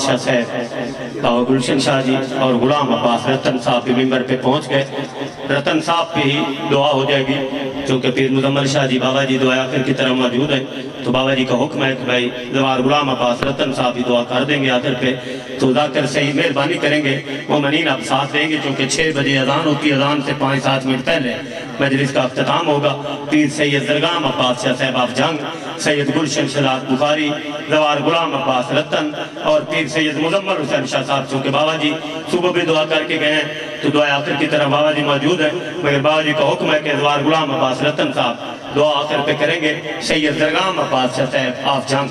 شاہ صاحب اور گلشن شاہ جی اور غلام عباس رتن صاحب بھی ممبر پہ پہنچ گئے. رتن صاحب پہ ہی دعا ہو جائے گی کیونکہ پیر مزمل شاہ جی بابا جی دعا آخر کی طرح موجود ہیں. تو بابا جی کا حکم ہے کہ بھائی زوار غلام عباس رتن صاحب بھی دعا کر دیں گے آخر پہ. تو ذاکر صحیح مہربانی کریں گے مومنین آپ ساتھ دیں گے چونکہ 6 بجے اذان ہوتی ہے. اذان سے 5-7 منٹ پہلے مجلس کا اختتام ہوگا. پیر سید زرگام عباس شاہ صاحب آف جنگ، سید گلشن شلال بخاری، زوار غلام عباس رتن اور پیر سید مزمل حسین شاہ صاحب چونکہ بابا جی صبح بھی دعا کر کے گئے ہیں تو دعا آخر کی طرح بابا جی موجود ہیں. مگر بابا جی کا حکم ہے کہ زوار غلام عباس رتن صاحب دعا آخر پہ کریں گے. سید زرگام عباس شاہ صاحب آف جنگ.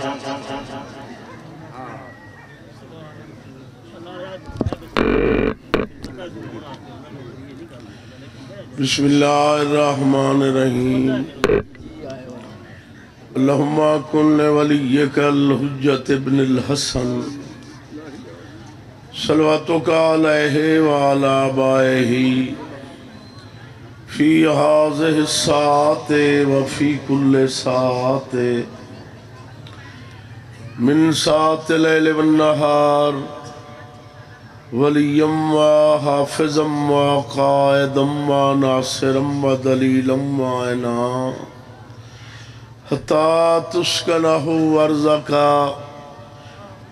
بسم اللہ الرحمن الرحیم. اللہم کن ولیک الحجت ابن الحسن صلواتک علیہ وعلی آبائہ فی ہذہ الساعۃ وفی کل ساعۃ من ساعۃ اللیل والنہار ولیم و حافظم و قائدم و ناصرم و دلیلم و عنا حتی تسکنہ ورزکا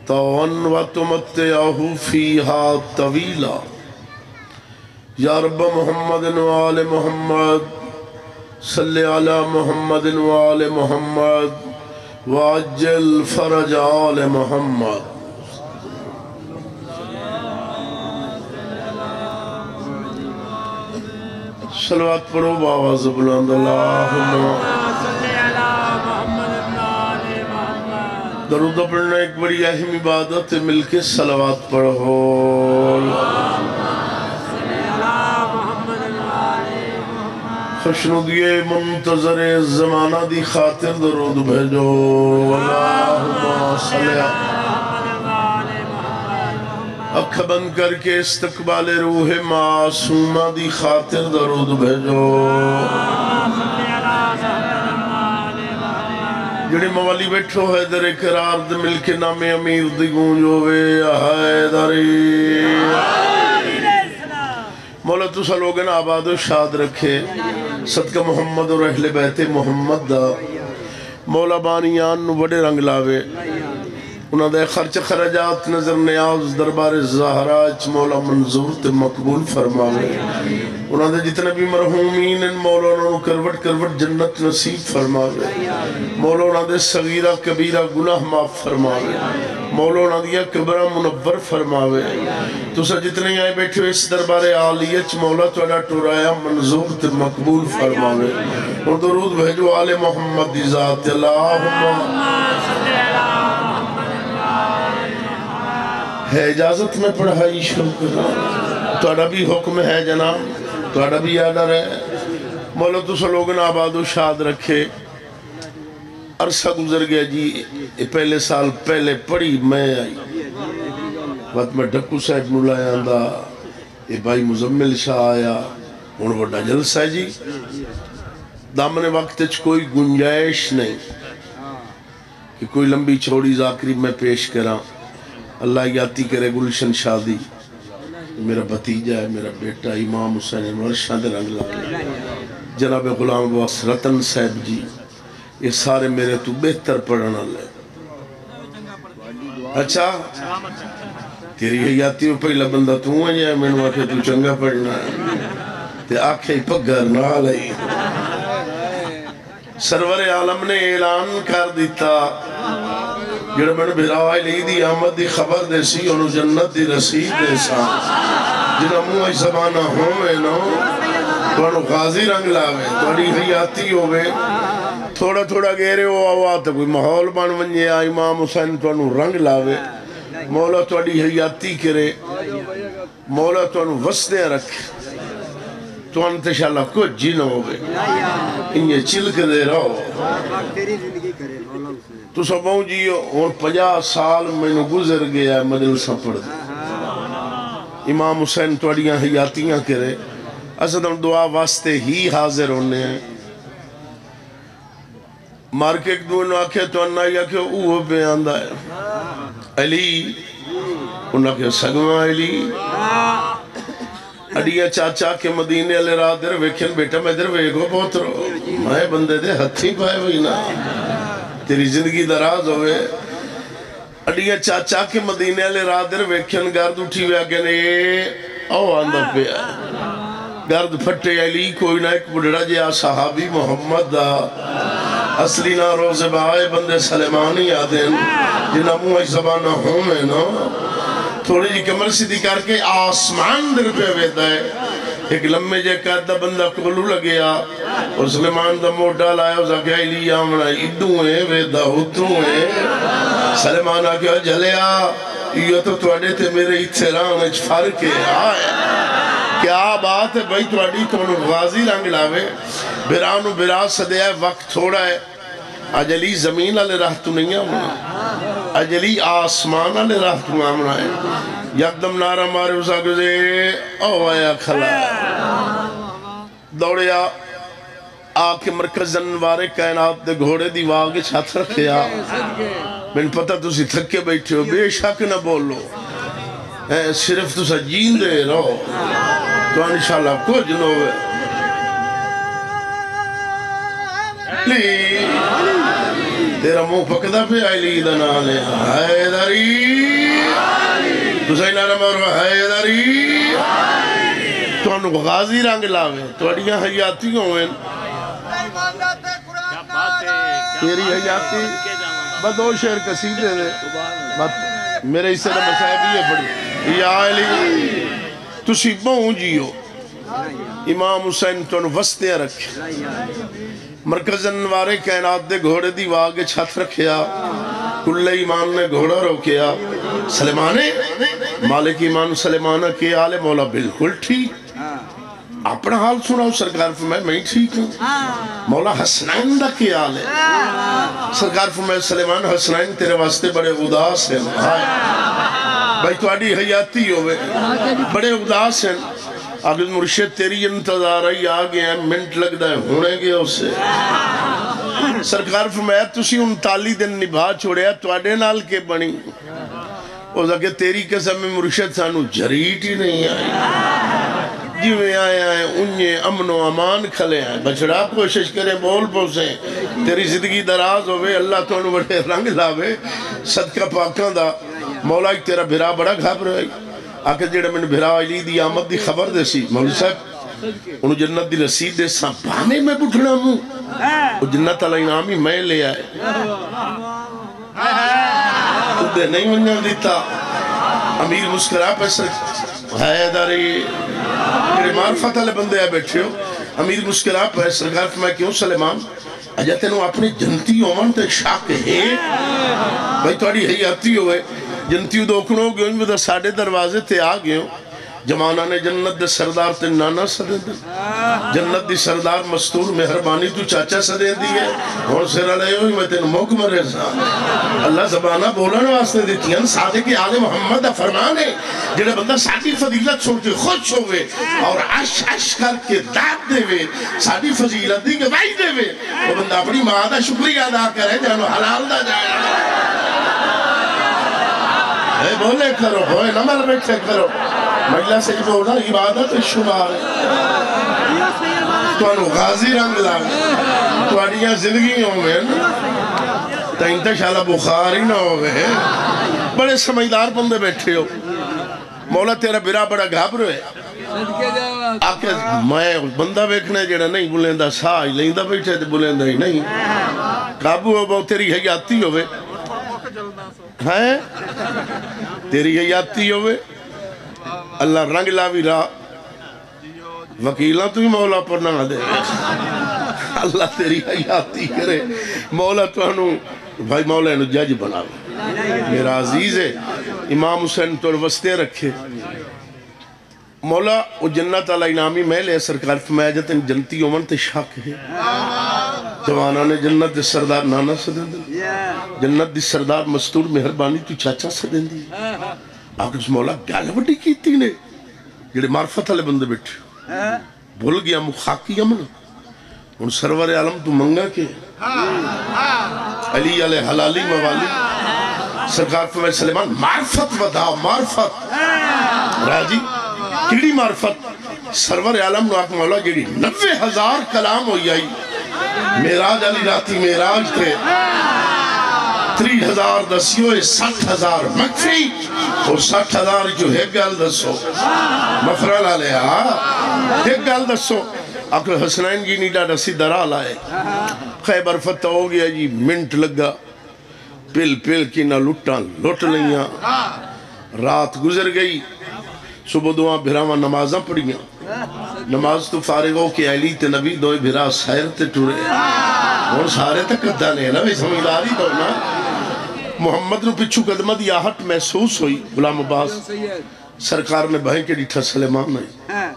طوعاً و تمتعہ فیہا طویلا. یا رب محمد و آل محمد صلی علی محمد و آل محمد وعجل فرج آل محمد. صلوات پڑھو بآواز بلند. اللہم درود پڑھنا ایک بڑی اہم عبادت ہے. مل کے صلوات پڑھو. خوشنودی منتظر زمانہ دی خاطر درود بھیجو. اللہم صلی اکھ بند کر کے استقبال روح معصومہ دی خاطر درود بھیجو. جڑے موالی بیٹھو حیدر اقرار دے مل کے نام امیر دی گونجوے حیدری. مولا تسا لوگن آباد و شاد رکھے صدقہ محمد اور اہل بیت محمد دا. مولا بانیان نو بڑے رنگ لاوے. انہاں دے خرچ خرجات نظر نیاز دربار زہراج مولا منظور تے مقبول فرماوے. انہاں دے جتنے بھی مرحومین ان مولا انہوں کروٹ کروٹ جنت نصیب فرماوے. مولا انہاں دے صغیرہ کبیرہ گناہ معاف فرماوے. مولا انہاں دیا کبرہ منور فرماوے. تو سا جتنے آئے بیٹھے ہوئے اس دربار عالیت مولا تو اڈا ٹورایا منظور تے مقبول فرماوے. اور درود بھیجو آل محمد دی ذات. اللہم ہے اجازت میں پڑھائی شروع کرنا. تو اڈا بھی حکم ہے جناب. تو اڈا بھی آڈر ہے. مولا تو سا لوگن آباد و شاد رکھے. عرصہ گزر گیا جی. پہلے سال پہلے پڑھی میں آئی وقت میں ڈھکو صاحب نولا آندہ یہ بھائی مزمل شاہ آیا. ان وڈا جلسہ ہے جی. دامن وقت کوئی گنجائش نہیں کہ کوئی لمبی چھوڑی ذاکری میں پیش کراں. اللہ یاتی کرے گلشن شادی میرا بھتیجا ہے میرا بیٹا امام حسین انور شاہ دے رنگ لگے. جناب غلام عباس رتن صاحب جی یہ سارے میرے تو بہتر پڑھنا لے. اچھا تیری حیاتی ہو پہلا بندہ تو ہے یا میں نے آکھے تو چنگا پڑھنا ہے تے آکھے پگھر نہ لئی. سرور عالم نے اعلان کر دیتا جڑا میں نے بھراوائی لی دی آمد دی خبر دے سی اور جنت دی رسید دے سا. جنہا موہ زبانہ ہوئے نو تو انہوں غازی رنگ لاوے. تو انہی حیاتی ہوئے تھوڑا تھوڑا گیرے ہو آواتا کوئی محول بان ونجے امام حسین تو انہوں رنگ لاوے. مولا تو انہی حیاتی کرے. مولا تو انہوں وسدیں رکھ تو انتشاءاللہ کچھ جن ہوئے انہیں چلک دے رہو. تو سبوں جی اور 50 سال میں نے گزر گیا مدرسہ پڑھ دے. امام حسین توڑیاں حیاتیاں کرے. اسد ہم دعا واسطے ہی حاضر ہونے ہیں. مارکے ایک دو انہوں آکھے تو انہا یا کہ اوہ بیاندہ ہے علی انہاں کہ سگواں علی اڈیا چاچا کے مدینے علی راہ در ویکھن بیٹا میں در ویکھو پوترو میں بندے دے ہتھی پائے ہوئی نا تیری زندگی دراز ہوئے اڈیا چاچا کے مدینے علی راہ در ویکھن گرد اٹھی ہویا کہ او آندہ پیا گرد پھٹے علی کوئی نہ ایک بڑھڑا جیا صحابی محمد دا اصلی نہ روز بائے بندے سلیمانی آدین جنہ منہ زبانہ ہوں میں نا تھوڑی جی کمر سیدھی کر کے آسمان در پہ ویدہ ہے ایک لمحے جے قیدہ بندہ کولو لگیا اور سلیمان دا موٹا لائے اور زکیہ علی آمنا ایڈوں ہے ویدہ ہوتوں ہے سلیمان آکیا جلیا یہ تو توڑے تھے میرے اتھران اچھ فرق ہے کیا بات ہے بھائی توڑی تو غازی رنگ لاوے برانو برا صدیہ وقت تھوڑا ہے اجلی زمین علی راہ تو نہیں آمنا اجلی آسمان علی راہ تو آمنا ہے یکدم نارا مارے اسا گزے او آیا کھلا دوڑیا آکے مرکز انوارے کائنات دے گھوڑے دی واگے چھات رکھیا میں پتہ تُسی تھکے بیٹھے ہو بے شک نہ بولو صرف تُسا جین دے رہو تو انشاءاللہ کچھ نوے لی تیرا منہ پکدا پہ علی دنالے حیدری تو سہی نارا مارو حیدری تو انو غازی رنگ لاوے تو اڑیاں حیاتی ہوئے تیری حیاتی بدو شہر قصیدے دے میرے اس سے مسائبی ہے پڑی یا علی تسی بہن جیو امام حسین تو وسطے رکھے مرکز انوارے کائنات دے گھوڑے دی واگے چھت رکھیا کل ایمان نے گھوڑا روکیا سلیمانے مالک ایمان سلیمانہ کے آلے مولا بالکل ٹھیک اپنا حال سنا ہوں سرکار فرمائے میں ٹھیک ہوں مولا حسنین دا کے آلے سرکار فرمائے سلیمان حسنین تیرے واسطے بڑے اداس ہیں بھائی تو آڈی حیاتی ہوئے بڑے اداس ہیں آگے مرشد تیری انتظار ہے آگے ہیں منٹ لگ دائے ہونے گے اسے سرکار فرمایا تسی 39 دن نبھا چھوڑیا تو آڈے نال کے بنی او کہ تیری قسم میں مرشد سانو جریٹ ہی نہیں آئی جی میں آئے آئے انہیں امن و امان کھلے ہیں بچڑا کوشش کریں بول پوسیں تیری زندگی دراز ہوئے اللہ تو انہوں بڑے رنگ لاوے صدقہ پاکاں دا مولا ایک تیرا بھرا بڑا گھاب رہے آکے جیڑا میں نے بھرا علی دی آمد دی خبر دے سی مولی صاحب انہوں جنت دی رسید دے ساں بانے میں بٹھنا موں وہ جنت علی انعامی میں لے آئے تو دے نہیں منجا دیتا امیر مسکرہ پیسر حیداری میرے معرفت علی بندے آئے بیٹھے ہو امیر مسکرہ پیسر سرکار فرمائے کیوں سلیمان اجا تینوں اپنے جنتی اومن تے شاک ہے بھائی توڑی حیاتی ہوئے جنتی دوکنوں گئے ان میں دا ساڑھے دروازے تے آگئے ہوں جمانہ نے جنت دے سردار تے نانا سدے دے جنت دی سردار مستور مہربانی تو چاچا سدے دی ہے اور سر علیہ ہوئی میں تین موقع مرے سا اللہ زبانہ بولن واسطے دیتی ہیں صادق آل محمد فرمان ہے جنہیں بندہ ساڑھی فضیلت چھوڑ کے خوش ہوئے اور عش کر کے داد دے وے ساڑھی فضیلت دی گواہی دے وے وہ بندہ اپنی ماں دا شکریہ ادا کرے جانو حلال دا جائے اے بولے کرو ہوئے نمر بیٹھے کرو مجلہ سے جب ہونا عبادت شمار تو انہوں غازی رنگ لائے تو انہوں زندگی ہوئے تو انتشاءاللہ بخاری نہ ہوئے بڑے سمجھدار بندے بیٹھے ہو مولا تیرا برا بڑا گھابر ہے آکے میں بندہ بیکھنے جڑا نہیں بلیندہ سائی لیندہ بیٹھے تھے بلیندہ ہی نہیں قابو ہو بہت تیری حیاتی ہوئے ہیں تیری حیاتی ہوئے اللہ رنگ لاوی راہ وکیلہ تو ہی مولا پر نہ دے اللہ تیری حیاتی کرے مولا تو انہوں بھائی مولا انہوں جج بنا میرا عزیز ہے امام حسین تو وسطے رکھے مولا وہ جنت علی انعامی میں لے سرکار فرمایا جاتے ہیں جنتی عمر تے شاک ہے جوانہ نے جنت دی سردار نانا سدن دی جنت دی سردار مستور مہربانی تو چاچا سدن دی آکے اس مولا گال وڈی کیتی نے جڑے معرفت والے بندے بیٹھے بھول گیا مخاکی امن ان سرور عالم تو منگا کے علی علیہ حلالی موالی سرکار فرمائے سلیمان معرفت ودا معرفت راجی کیڑی معرفت سرور عالم نو آکھ مولا جیڑی 90,000 کلام ہوئی آئی میراج علی راتی میراج تھے 30,000 دسیوئے 60,000 مکفی اور 60,000 جو ہے گل دسو مفرال علیہ ایک گل دسو آکھو حسنین جی نیڈا دسی درا لائے خیبر فتح ہو گیا جی منٹ لگا پل پل کی نہ لٹاں لٹ لیاں رات گزر گئی صبح دعا بھراواں نمازاں پڑھیاں نماز تو فارغ ہو کے علی تے نبی دوئے بھرا سیر تے ٹورے اور سارے تک قدہ نہیں نا بھی سمجھداری دو نا محمد نو پچھو قدمہ دی آہٹ محسوس ہوئی غلام عباس سرکار نے بہیں کے ڈیٹھا سلیمان نہیں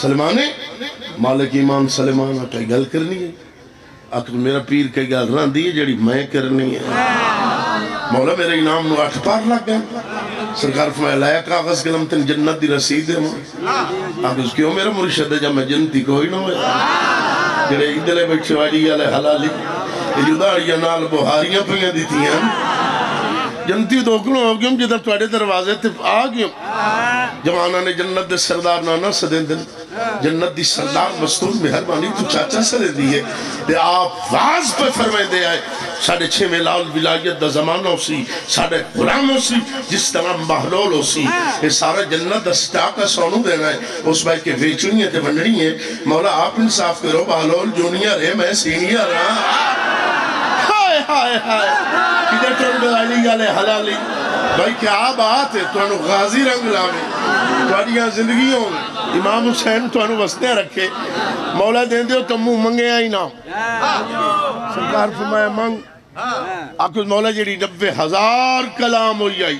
سلیمانے مالک ایمان سلیمان کئی گل کرنی ہے آکھ میرا پیر کئی گل رہن دی جڑی میں کرنی ہے مولا میرے انعام نو 8 پار لگ گئے سرکار فرمایا لایا کاغذ قلم تن جنت دی رسید ہے آکھ اس کیوں میرا مرشد ہے جب میں جنتی کوئی نہ ہویا جڑے ادلے بیٹھے والی یا لے حلالی جداریاں نال بہاریاں پہنگا دیتی ہیں جنتی دوکنوں ہو گئے جدہ توڑے دروازے تے آ گئے جوانہ نے جنت دے سردار نانا سدیں دن جنت دی سردار مستور مہربانی تو چاچا سدے دیئے تے آپ واز پہ فرمائے دے آئے 6.5 میلال ولایت دا زمانہ ہو سی 7 غلام ہو سی جس طرح محلول ہو سی یہ سارا جنت دا سٹاکہ سونو دینا ہے اس بھائی کے ویچنی ہے تے بنڑی ہے مولا آپ انصاف کرو محلول جونیئر ہے میں سینیئر ہاں ہائے ہائے ہائے کدھر ٹرڈ علی گالے حلالی بھائی کیا بات ہے تو انہوں غازی رنگ لاوے تو انہوں زندگیوں امام حسین تو انہوں وستے رکھے مولا دیں دیو تم مو منگے آئی نا سرکار فرمایا منگ آکھو مولا جیڑی 90,000 کلام ہوئی آئی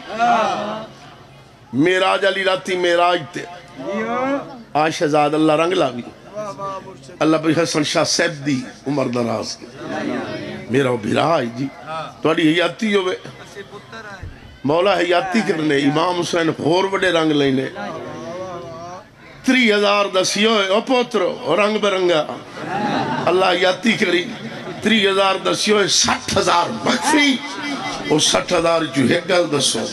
میراج علی راتی میراج تے آج شہزاد اللہ رنگ لاوی اللہ بھئی حسن شاہ سیب دی عمر دراز کے میرا بھیرا آئی جی توڑی حیاتی ہوئے مولا حیاتی کرنے امام حسین خور بڑے رنگ لینے 3,000 دسی ہوئے او پوترو رنگ برنگا اللہ حیاتی کری 3,000 دسی ہوئے 60,000 مکفی اور 60,000 جو ہے گل دسو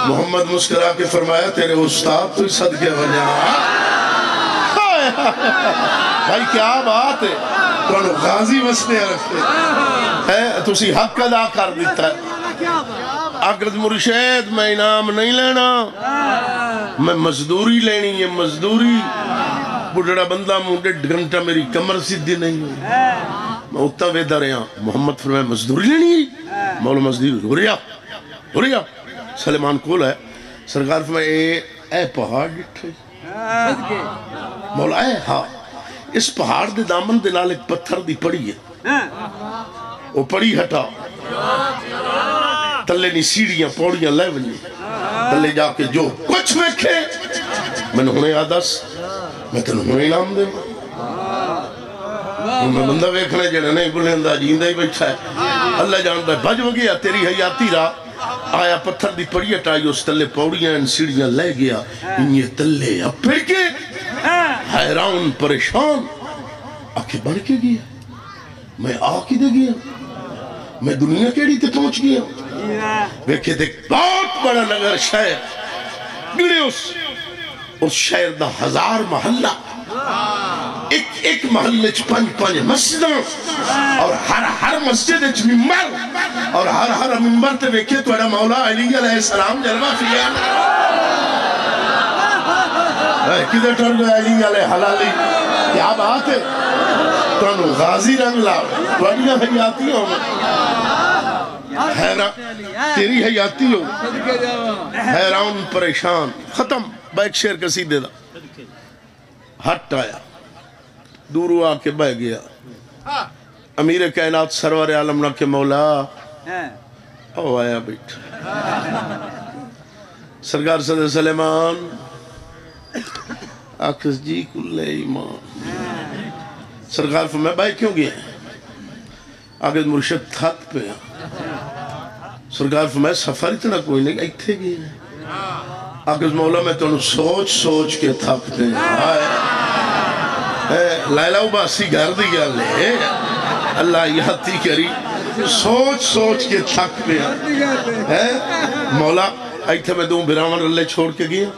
محمد مسکرہ کے فرمایا تیرے استاد تو صدقے بجا بھائی کیا بات ہے تو انہوں غازی وستے رکھتے ہے تو اسی حق ادا کر دیتا ہے اگرد مرشید میں انعام نہیں لینا میں مزدوری لینی ہے مزدوری بڑھڑا بندہ مونڈے 1.5 گھنٹہ میری کمر سیدھی نہیں ہوئی میں اتنا ویدہ رہا محمد فرمائے مزدوری لینی ہے مولا مزدوری ہو رہا سلیمان کول ہے سرکار فرمائے اے پہاڑ ڈٹھے مولا اے ہاں اس پہاڑ دے دامن دے نال ایک پتھر دی پڑی ہے وہ پڑی ہٹا تلے نی سیڑیاں پوڑیاں لے ونی تلے جا کے جو کچھ ویکھے میں نے ہونے آدھس میں تنہوں ہونے انعام دے میں بندہ ویکھنے جنہیں نہیں بلندہ جیندہ ہی بیٹھا ہے اللہ جانتا ہے بج وگیا تیری حیاتی راہ آیا پتھر دی پڑی ہٹائی اس تلے پوڑیاں ان سیڑیاں لے گیا ان یہ تلے اب پھر کے حیران پریشان آکے بڑھ کے گیا میں آکے دے گیا میں دنیا کیڑی تے پہنچ گیا ویکھے دیکھ بہت بڑا نگر شہر گڑے اس شہر دا 1000 محلہ ایک محلے 5 مسجدوں اور ہر مسجد اچ ممبر اور ہر ممبر تے ویکھے توڑا مولا علی علیہ السلام جلوہ فیا کدھر ٹر گئے علی علیہ حلالی کیا بات ہے تو انہوں غازی رنگ لاؤ توڑیاں حیاتی ہوں تیری حیاتی ہو حیران پریشان ختم بیک شیر کسی دے دا ہٹ آیا دورو آ کے بہ گیا امیر کائنات سرور عالم کے مولا او آیا بیٹھا سرکار صدر سلیمان آکس جی کل ایمان سرکار فرمایا بھائی کیوں گئے آگے مرشد تھک پہ سرکار فرمایا سفر اتنا کوئی نہیں اتھے گئے آگے مولا میں تو سوچ کے تھک پہ لائلہ باسی گھر دیا لے اللہ یادی کری سوچ سوچ کے تھک پیا ہے مولا ایتھے میں دوں براون اللہ چھوڑ کے گیا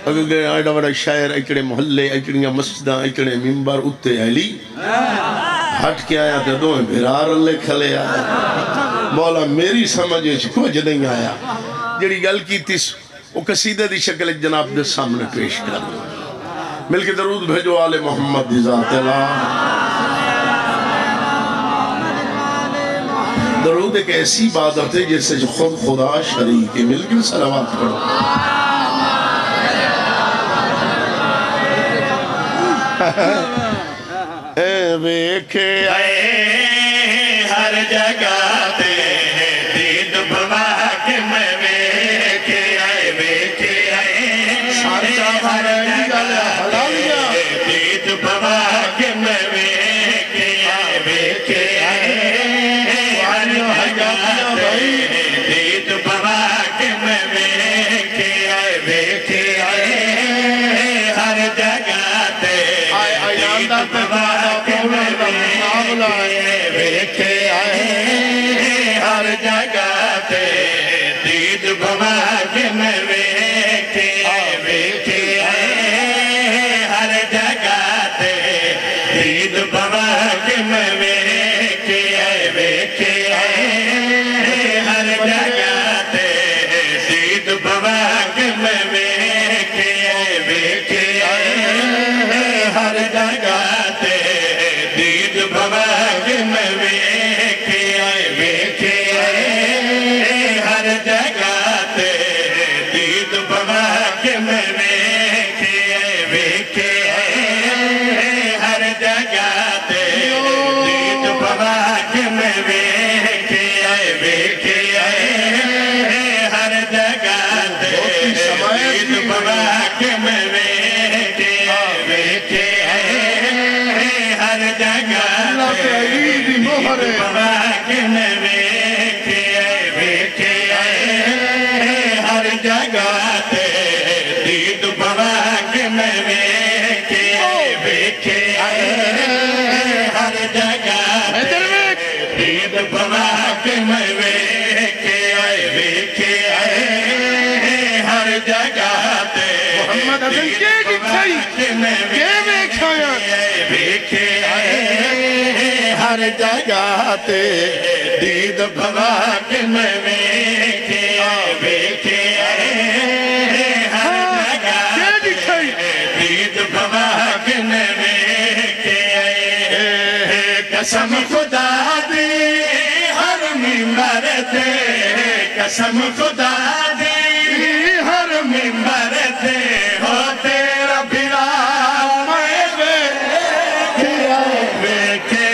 اگر گئے آئیڈا بڑا شاعر ایکڑے محلے ایکڑیاں مسجدہ ایکڑے ممبر اتے علی ہٹ کے آیا تو دوں برار اللہ کھلے آیا مولا میری سمجھے کچھ نہیں آیا جڑی گل کی تھی وہ قصیدہ دی شکل جناب دے سامنے پیش کر مل کے درود بھیجو آل محمد دی ذات اللہ درود ایک ایسی عبادت ہے جیسے خود خدا شریک ہے مل کے صلوات پڑھو اے ویکھے اے ہر جگہ تے دید بوا کے میں ویکھے اے ویکھے اے سانچہ ہر بھائی جگہ تے دید بوا کے میں ویکھے اے ویکھے ہر جگہ تے دید بوا کے میں ویکھے اے ویکھے ہر جگہ تے دید بوا کے میں ویکھے ہر جگہ تے دید بوا کے میں ویکھے ویکھے ہر جگہ تے دید بوا کے میں ویکھے ویکھے ہر جگہ تے دید بوا کے میں ویکھے ویکھے ہر جگہ تے دید بوا کے میں ویکھے ویکھے ہر جگہ تے دید بوا کے میں ویکھے ویکھے ہر جگہ تے دید بوا کے میں ویکھے ویکھے ہر جگہ تے دید بوا کے میں ویکھے ویکھے ہر جگہ تے دید بوا کے میں ویکھے ویکھے ہر جگہ تے دید بوا کے میں ویکھے ویکھے ہر جگہ تے دید بوا کے میں ویکھے ویکھے ہر جگہ تے محمد حسن کے دکھائی کے ویکھایا ویکھے ہر جگہ تے دید بوا کے میں ویکھے ویکھے ہر جگہ تے دید بوا کے میں ویکھے قسم خدا دی ہر ممبر تے قسم خدا دی ہر ممبر تے ہو تیرا بھرا میں ویکھے ویکھے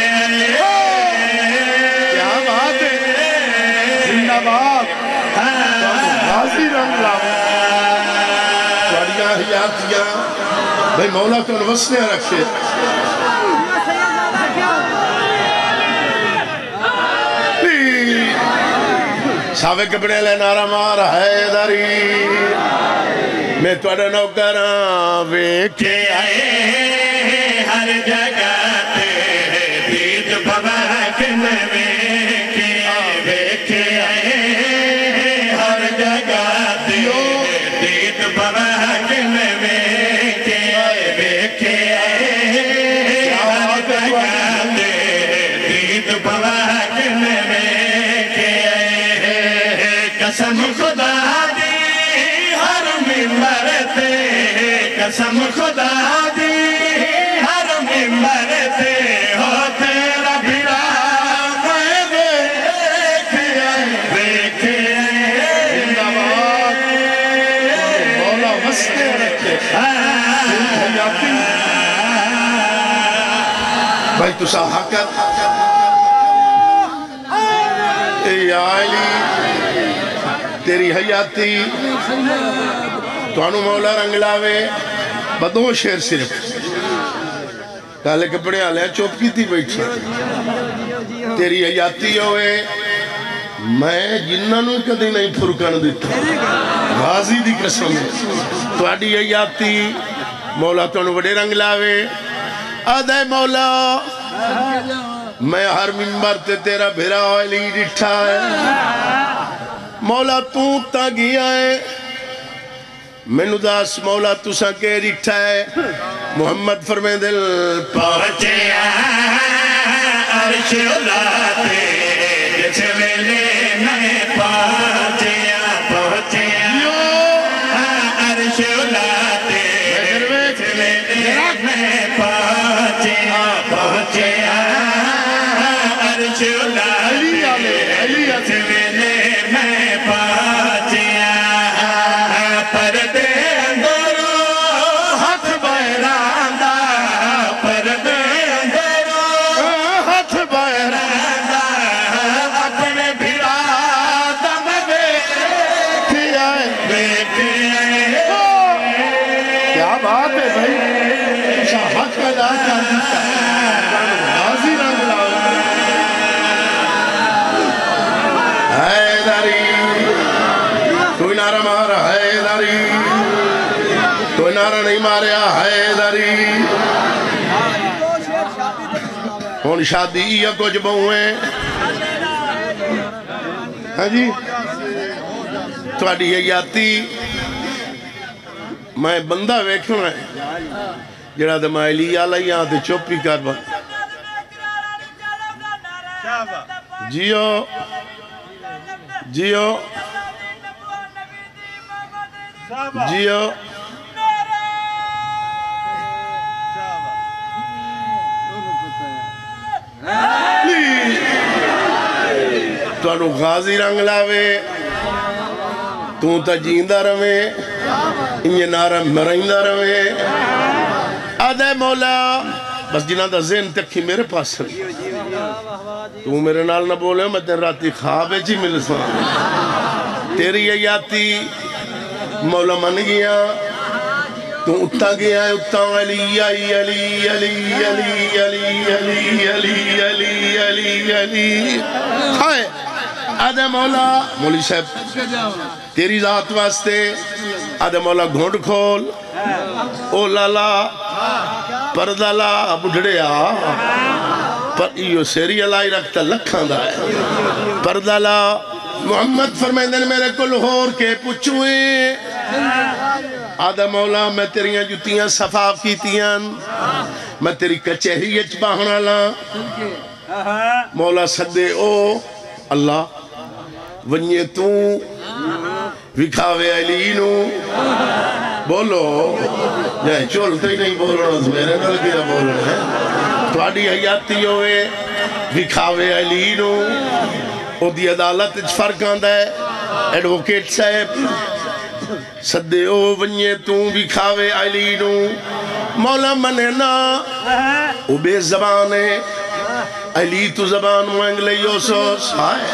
کیا بات ہے زندہ باد غازی رنگ لاؤ سواریاں حیاتیاں بھئی مولا کو نوسنے رکھے ساوے کپڑے لے نارا مار حیدری میں توڑا نوکراں ویکھے ہر جگہ تے دید بوا کے میں ویکھے ویکھے ہر جگہ تے دید بوا کے میں ویکھے ویکھے ہر جگہ تے دید بوا کے میں ویکھے قسم خدا دی ہر ممبر تے قسم خدا دی ہر ممبر تے ہو تیرا بھرا میں ویکھے ویکھے زندہ باد مولا وسنے رکھے بھائی تسا حقت اے علی تیری حیاتی تو انو مولا رنگ لاوے بدو شیر صرف کالے کپڑے آلے ہیں چوپ کی تھی بیٹھا تیری حیاتی ہوئے میں جنہوں کدی نہیں پھرکن دیتا غازی دی قسم تو آڈی حیاتی مولا تو انو بڑے رنگ لاوے آدھے مولا میں ہر منبر تے تیرا بھرا علی ڈٹھا ہے مولا تو تا گیا ہے مینو دس مولا تسا کے ڈٹھا ہے محمد فرمے دل پہنچے عرش لاتے جس ویلے میں پہنچے عرش لاتے جس ویلے میں پہنچے عرش لاتے جس ویلے میں پہنچے پردے اندروں ہاتھ بہراندا پردے اندروں ہاتھ باہر اپنے بھرا دم بیٹھے کیا بات ہے بھائی حق ادا کر دیتا غازی رنگ لاؤ حیدری کوئی نعرہ مارا حیدری کوئی نعرہ نہیں ماریا حیدری ہون شادی یا کچھ بہویں ہاں جی تھوڑی حیاتی میں بندہ ویکھنا ہے جڑا تے میں علی علیہ تے چوپی کر با جیو جیو جیو تو انو غازی رنگ لاوے تو تا جیندہ روے انجھے نارا مرائندہ روے آدھے مولا بس جنہ دا ذہن تکھی میرے پاس تو میرے نال نہ بولے میں تین راتی خوابے جی مل سان تیری حیاتی مولا من گیا تو اتا گیا ہے اتا علی علی علی علی علی علی علی علی علی علی علی ہائے آدھے مولا مولی صاحب تیری ذات واسطے آدھے مولا گھونڈ کھول او لالا پردہ لا بڑھڑے پر ایو سیری علائی رکھتا لکھاں دا ہے پردہ لا محمد فرمائندن میرے کل ہور کے پچھوئے آدھا مولا میں تیریاں جتیاں صفاف کیتیاں میں تیری کچہری اچ باہنا لا مولا صدے او اللہ ونیے تو وکھاوے علی نو بولو جائے چولتے ہی نہیں بولنا میرے نال کیا بولنا ہے تو آڈی حیاتی ہوئے وکھاوے علی نو او دی عدالت اچ فرق آندہ ہے ایڈوکیٹ صاحب صدے او ونیے تو وکھاوے علی نو مولا منے نا او بے زبان ہے علی تو زبان مانگ لئی اوسوس ہائے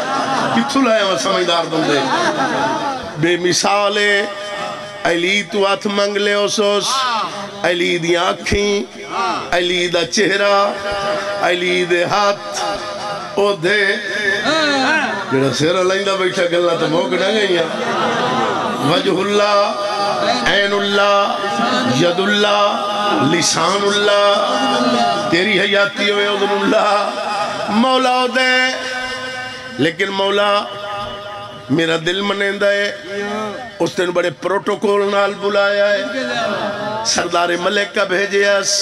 کتھو لائے وہ سمجھدار بندے بے مثال ہے علی تو ہاتھ مانگ لے اوسوس علی دی آنکھیں علی دا چہرہ علی دے ہاتھ او دے جڑا سیرہ لائندہ بیٹھا گلنا تو موک نہ گئی وجہ اللہ عین اللہ ید اللہ لسان اللہ تیری حیاتی ہوئے اذن اللہ مولا او دے لیکن مولا میرا دل منیندہ ہے اس نے بڑے پروٹوکول نال بلایا ہے سردار ملکہ بھیجے اس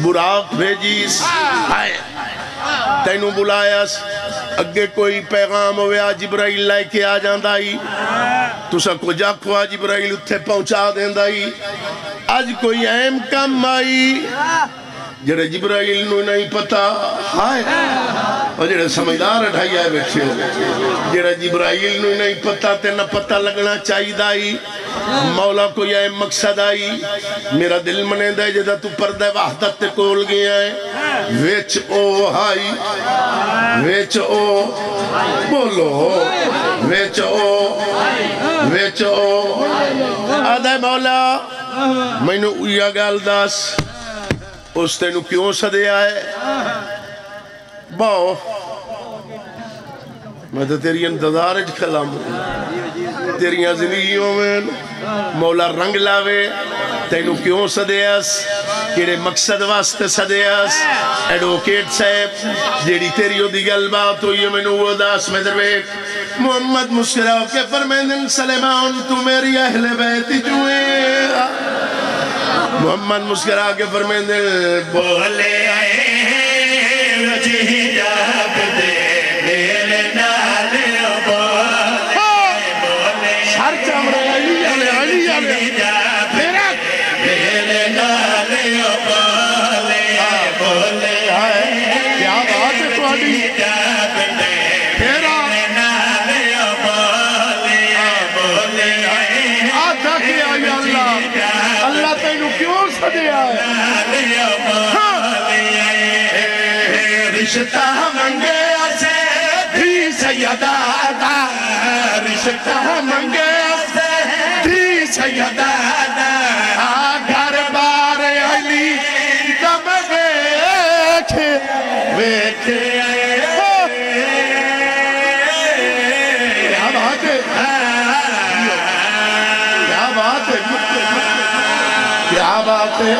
براق بھیجیس آئے تینوں بلایا اس اگے کوئی پیغام ہویا جبرائیل لائے کے آ جاندائی تو سا کو جا کھوا جبرائیل اتھے پہنچا دیندائی آج کوئی اہم کم آئی جڑے جبرائیل نو نہیں پتا ہائے اور جڑے سمجھدار اٹھائی آئے بیٹھے ہو جڑے جبرائیل نو نہیں پتا تے نہ پتا لگنا چاہی دائی مولا کو یہ مقصد آئی میرا دل منے دے جدہ تو پردہ وحدت تے کول گیا ہے ویچ او ہائی ویچ او بولو ویچ او ویچ او آدھے مولا میں نے اویا گال داس اس تینو کیوں صدے آئے باؤ میں تو تیری انتظار اج کلام تیریاں زندگیوں میں مولا رنگ لاوے تینوں کیوں سدیاس کیڑے مقصد واسطے سدیاس ایڈوکیٹ صاحب جیڑی تیری ہو دی گل بات ہوئی میں نو داس میں درویک محمد مسکرا کے فرمیندن سلیمان تو میری اہل بیت جوئے محمد مسکرا کے فرمیندن بولے آئے رجی جاب دے میرے نال بولے سر چامڑے علی آلے علی آلے میرے نال بولے بولے آئے کیا بات ہے تھوڑی جاب دے تیرا نال بولے آئے آدھا کیا یا اللہ اللہ تینوں کیوں سدیا ہے رشتہ منگے اسے بھی سیدہ دا رشتہ منگے اسے بھی سیدہ دا گھر بار علی دم ویکھے ویکھے کیا بات ہے کیا بات ہے کیا بات ہے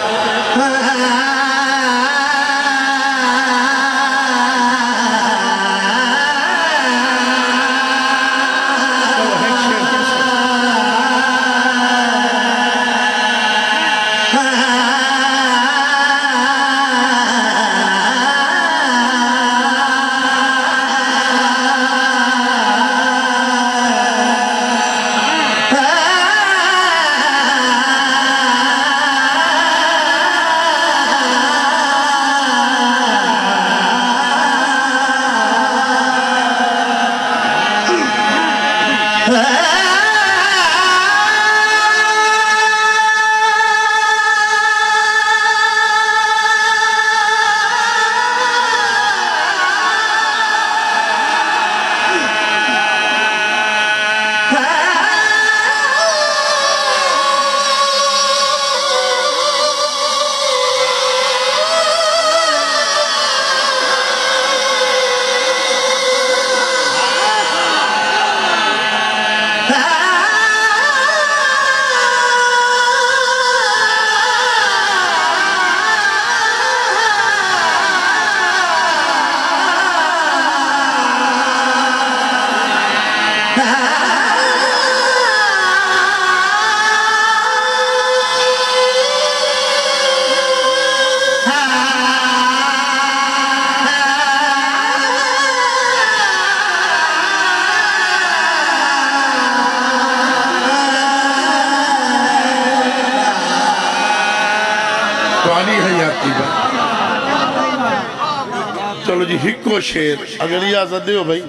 چلو جی ہکو شیر اگر اجازت دیو بھائی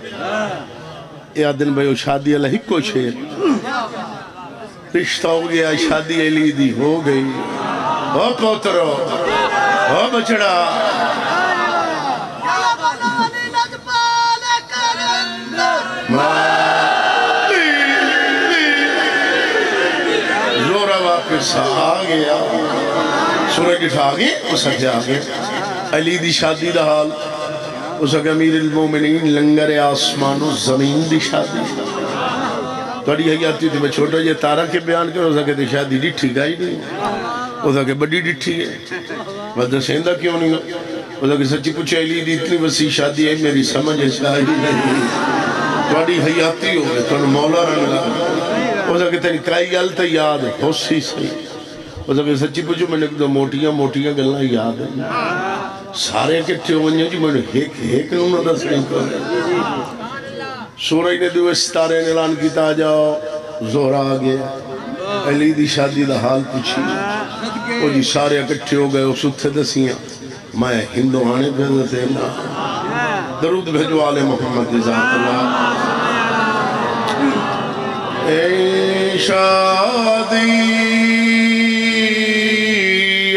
یا دن بھائی شادی اللہ ہکو شیر رشتہ ہو گیا شادی علی دی ہو گئی او پوترو او بچڑا زورا واپس آ گیا سورج اٹھا گئے اس اٹھا گئے علی دی شادی دا حال اس اگر امیر المومنین لنگر آسمان و زمین دی شادی توڑی حیاتی تھی میں چھوٹا یہ تارہ کے بیان کر اس اگر شادی ڈٹھی گائی نہیں اس اگر بڑی ڈٹھی ہے بس دسیندہ کیوں نہیں اس اگر سچی پوچھے علی دی اتنی وسیع شادی ہے میری سمجھ شاہی نہیں توڑی حیاتی ہو گئے تو مولا رنگ لگا اس اگر تیری کائی گل تا یاد ہو سی سی اس اگر سچی پوچھو میں نے کہا موٹیاں گلنا یاد ہے سارے کٹھے ہوئے جی میں نے ایک نونا دس نہیں کر سورج نے دو ستارے نے اعلان کیتا جاؤ زہرا آگے علی دی شادی دا حال پوچھی وہ جی سارے کٹھے ہو گئے اس اتھے دسیاں میں ہندو آنے بھیجتے نا درود بھیجو آل محمد ذات اللہ اے شادی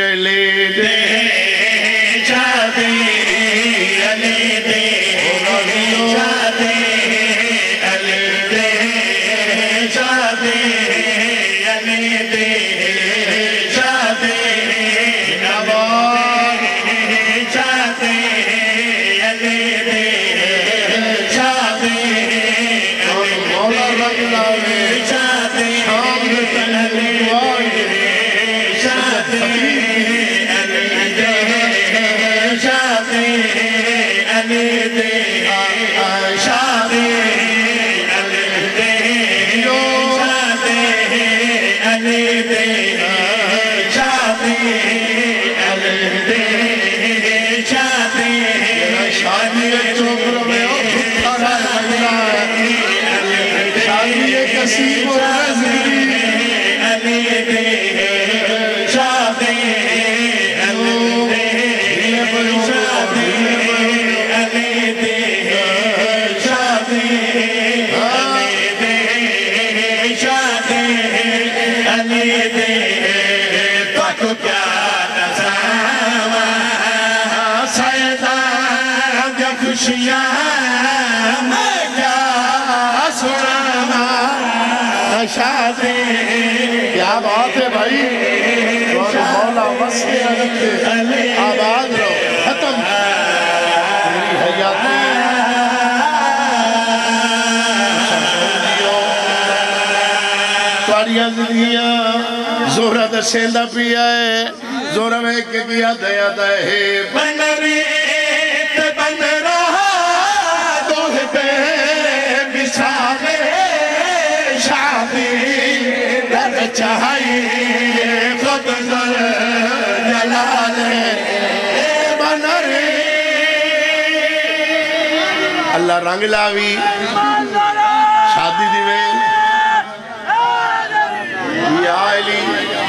علی دے مولا رنگ لاوے شادی کیا بات ہے بھائی مولا وسیع رکھے آباد رہو ختم میری حیاتی تواریاں زندگیاں زہرہ دا سیندہ پیا ہے زہرہ میں کے کیا دیا ہے بن ریت بن رہا دوہ پہ مثالے شادی در چاہیے خود در جلالے بن ریت اللہ رنگ لاوی شادی دیویں یا علی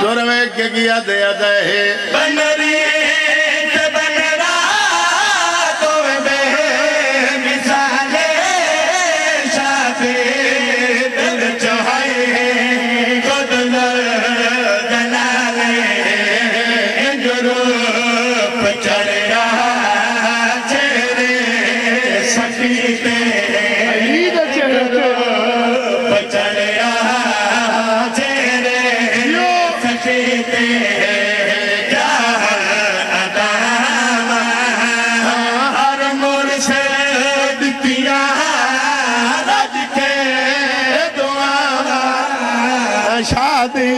زور میں کیا دیا ہے بن ریت بن رات بے مثالے شادی دل چاہیے خود در جلالے گروپ چڑھ رہا چہرے سکیتے گروپ چڑھ رہا شادی